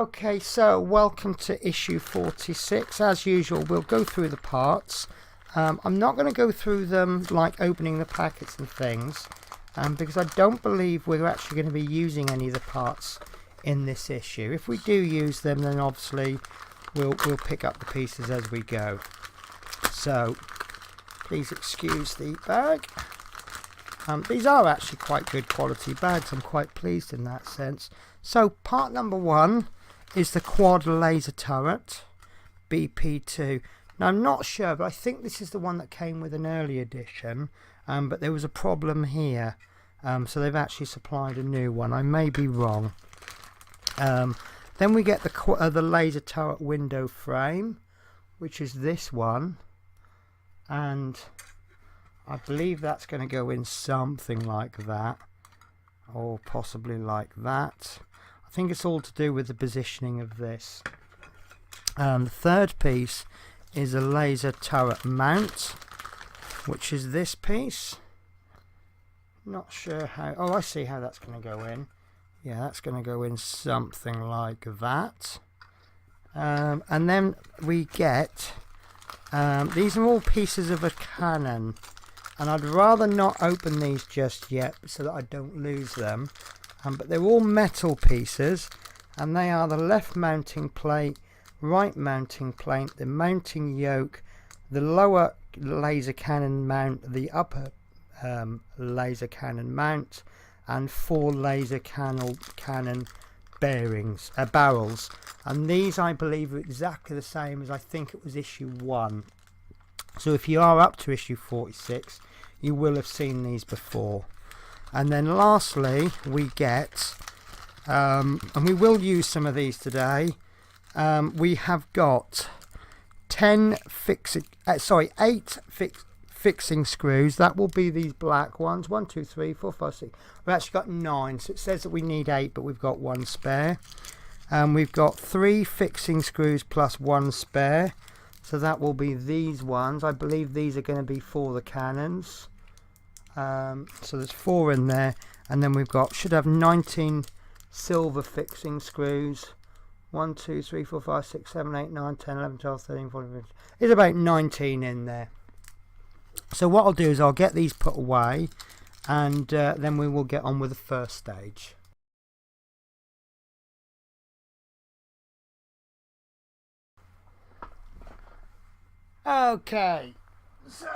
Okay, so welcome to issue 46. As usual, we'll go through the parts. I'm not going to go through them like opening the packets and things, because I don't believe we're actually going to be using any of the parts in this issue. If we do use them, then obviously we'll pick up the pieces as we go. So please excuse the bag. These are actually quite good quality bags. I'm quite pleased in that sense. So part number 1 is the quad laser turret BP2. Now I'm not sure, but I think this is the one that came with an early edition, but there was a problem here, so they've actually supplied a new one. I may be wrong. Then we get the laser turret window frame, which is this one, and I believe that's going to go in something like that, or possibly like that. I think it's all to do with the positioning of this. The third piece is a laser turret mount, which is this piece. Not sure how. Oh, I see how that's going to go in. Yeah, that's going to go in something like that. And then we get these are all pieces of a cannon, and I'd rather not open these just yet so that I don't lose them. But they're all metal pieces, and they are the left mounting plate, right mounting plate, the mounting yoke, the lower laser cannon mount, the upper laser cannon mount, and 4 laser cannon bearings, barrels. And these, I believe, are exactly the same as I think it was issue 1. So if you are up to issue 46, you will have seen these before. And then lastly we get, and we will use some of these today, we have got 8 fixing screws. That will be these black ones. 1, 2, 3, 4, 5, 6. We've actually got 9, so it says that we need 8, but we've got 1 spare. We've got 3 fixing screws plus 1 spare, so that will be these ones. I believe these are going to be for the cannons. So there's 4 in there, and then we've got, should have 19 silver fixing screws. 1, 2, 3, 4, 5, 6, 7, 8, 9, 10, 11, 12, 13, 14, 15. There's about 19 in there. So what I'll do is I'll get these put away, and then we will get on with the first stage. Okay, so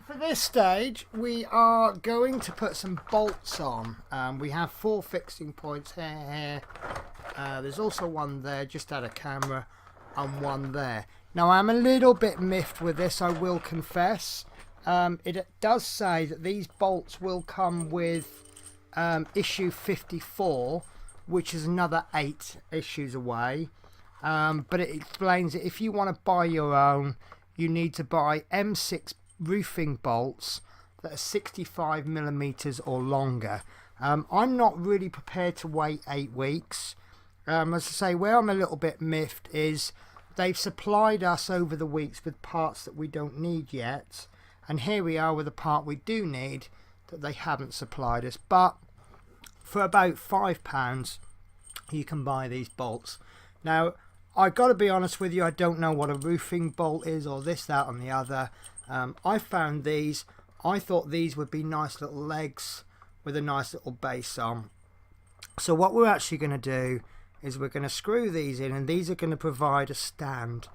for this stage we are going to put some bolts on. We have 4 fixing points here. There's also 1 there just out of camera, and 1 there. Now I'm a little bit miffed with this, I will confess. It does say that these bolts will come with issue 54, which is another 8 issues away. But it explains that if you want to buy your own, you need to buy M6 roofing bolts that are 65mm or longer. I'm not really prepared to wait 8 weeks. As I say, where I'm a little bit miffed is they've supplied us over the weeks with parts that we don't need yet, and here we are with a part we do need that they haven't supplied us. But for about £5 you can buy these bolts. Now I got to be honest with you, I don't know what a roofing bolt is, or this, that and the other. I found these. I thought these would be nice little legs with a nice little base on. So what we're actually going to do is we're going to screw these in, and these are going to provide a stand.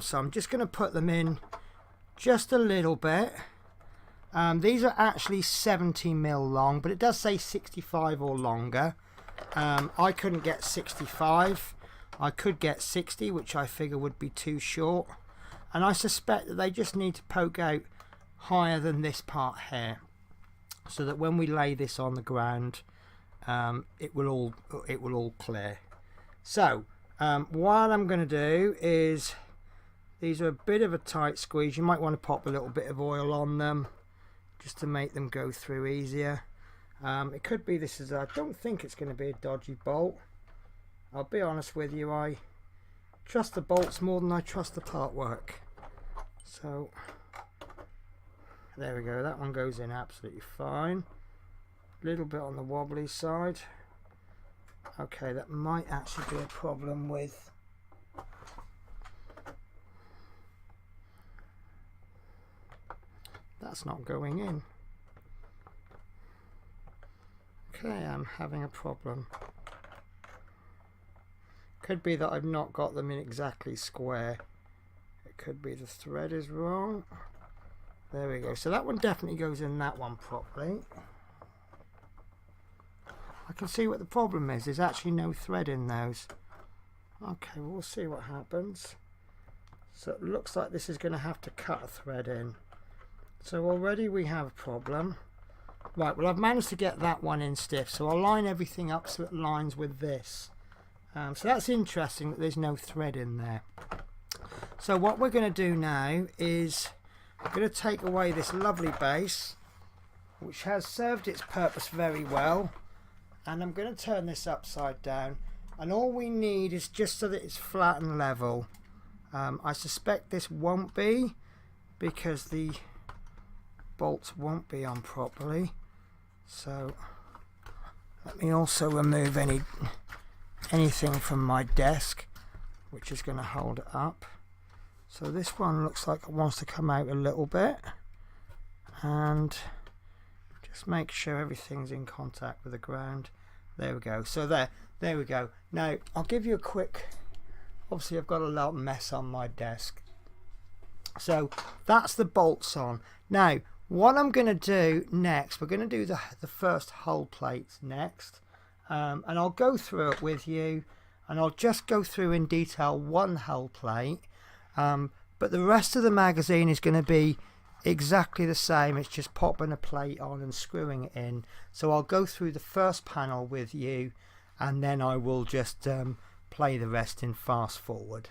So I'm just going to put them in just a little bit. These are actually 70mm long, but it does say 65 or longer. I couldn't get 65. I could get 60, which I figure would be too short, and I suspect that they just need to poke out higher than this part here, so that when we lay this on the ground, it will all clear. So what I'm going to do is, these are a bit of a tight squeeze. You might want to pop a little bit of oil on them just to make them go through easier. It could be this is, I don't think it's going to be a dodgy bolt. I'll be honest with you, I trust the bolts more than I trust the part work. So there we go, that one goes in absolutely fine. A little bit on the wobbly side. Okay, that might actually be a problem with that's not going in. Okay, I'm having a problem. Could be that I've not got them in exactly square. It could be the thread is wrong. There we go. So that one definitely goes in that one properly. I can see what the problem is. There's actually no thread in those. Okay, we'll see what happens. So it looks like this is going to have to cut a thread in. So already we have a problem. Right, well I've managed to get that one in stiff. So I'll line everything up so it lines with this. So that's interesting that there's no thread in there. So what we're going to do now is I'm going to take away this lovely base, which has served its purpose very well, and I'm going to turn this upside down, and all we need is just so that it's flat and level. I suspect this won't be, because the bolts won't be on properly. So let me also remove anything from my desk which is going to hold it up. So this one looks like it wants to come out a little bit, and just make sure everything's in contact with the ground. There we go. So there we go. Now I'll give you a quick, obviously I've got a lot of mess on my desk. So that's the bolts on. Now what I'm going to do next, we're going to do the first hull plates next, and I'll go through it with you, and I'll just go through in detail one hull plate, but the rest of the magazine is going to be exactly the same. It's just popping a plate on and screwing it in. So I'll go through the first panel with you, and then I will just play the rest in fast forward.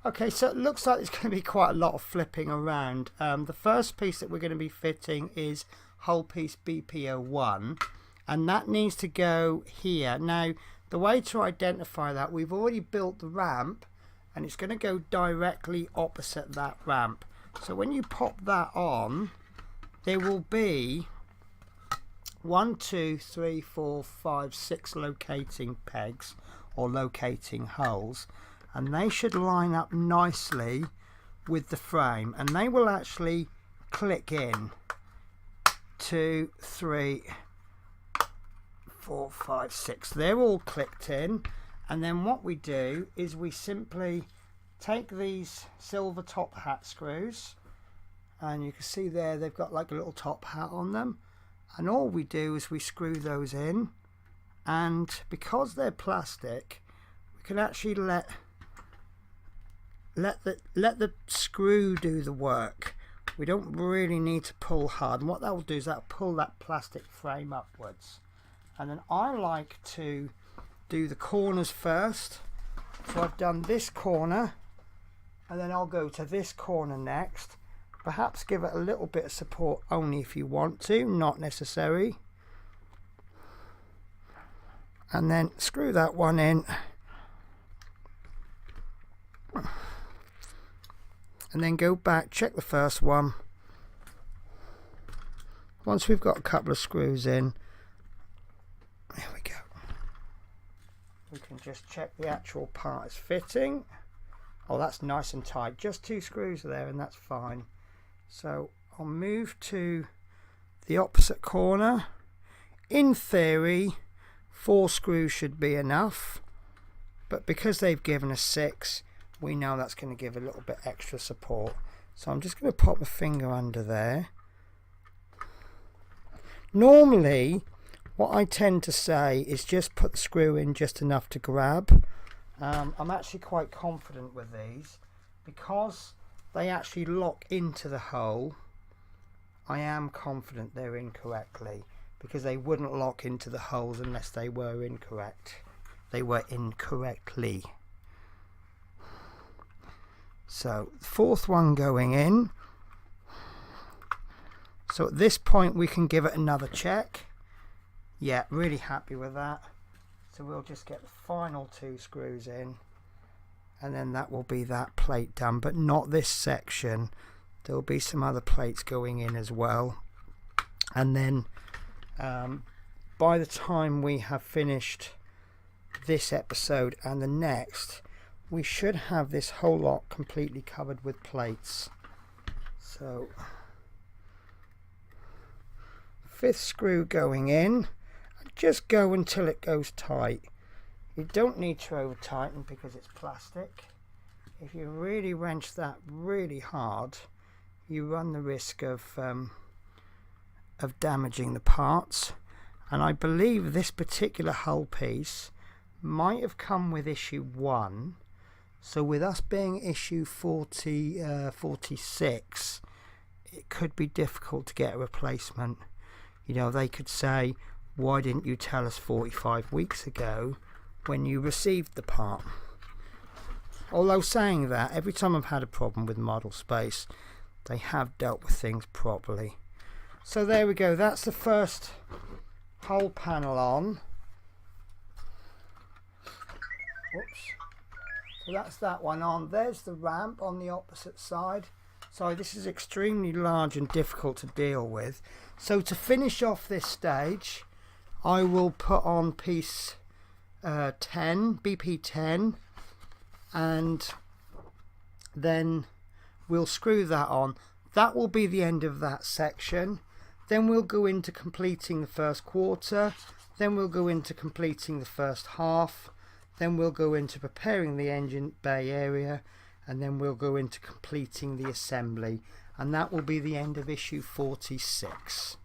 Okay, so it looks like there's going to be quite a lot of flipping around. The first piece that we're going to be fitting is hull piece BPO1, and that needs to go here. Now the way to identify that, we've already built the ramp, and it's going to go directly opposite that ramp. So when you pop that on, there will be 1, 2, 3, 4, 5, 6 locating pegs or locating holes, and they should line up nicely with the frame, and they will actually click in. 2, 3, 4, 5, 6. They're all clicked in, and then what we do is we simply take these silver top hat screws, and you can see there they've got like a little top hat on them, and all we do is we screw those in, and because they're plastic, we can actually let the screw do the work. We don't really need to pull hard, and what that will do is that will pull that plastic frame upwards. And then I like to do the corners first. So I've done this corner, and then I'll go to this corner next. Perhaps give it a little bit of support only if you want to, not necessary. And then screw that one in. And then go back, check the first one. Once we've got a couple of screws in, there we go. We can just check the actual part is fitting. Oh, that's nice and tight. Just 2 screws there, and that's fine. So I'll move to the opposite corner. In theory, 4 screws should be enough, but because they've given us 6, we know that's going to give a little bit extra support. So I'm just going to pop my finger under there. Normally what I tend to say is just put the screw in just enough to grab. I'm actually quite confident with these because they actually lock into the hole. I am confident they're in correctly, because they wouldn't lock into the holes unless they were incorrect. They were incorrectly. So the 4th one going in. So at this point we can give it another check. Yeah, really happy with that. So we'll just get the final 2 screws in, and then that will be that plate done, but not this section. There will be some other plates going in as well, and then by the time we have finished this episode and the next, we should have this whole lot completely covered with plates. So 5th screw going in, just go until it goes tight. You don't need to over tighten because it's plastic. If you really wrench that really hard, you run the risk of damaging the parts. And I believe this particular hull piece might have come with issue 1, so with us being issue 46, it could be difficult to get a replacement. You know, they could say, why didn't you tell us 45 weeks ago when you received the part? Although saying that, every time I've had a problem with Model Space, they have dealt with things properly. So there we go, that's the first hull panel on. Whoops. So that's that one on. There's the ramp on the opposite side. So this is extremely large and difficult to deal with. So to finish off this stage, I will put on piece 10, BP10, and then we'll screw that on. That will be the end of that section. Then we'll go into completing the first quarter, then we'll go into completing the first half, then we'll go into preparing the engine bay area, and then we'll go into completing the assembly, and that will be the end of issue 46.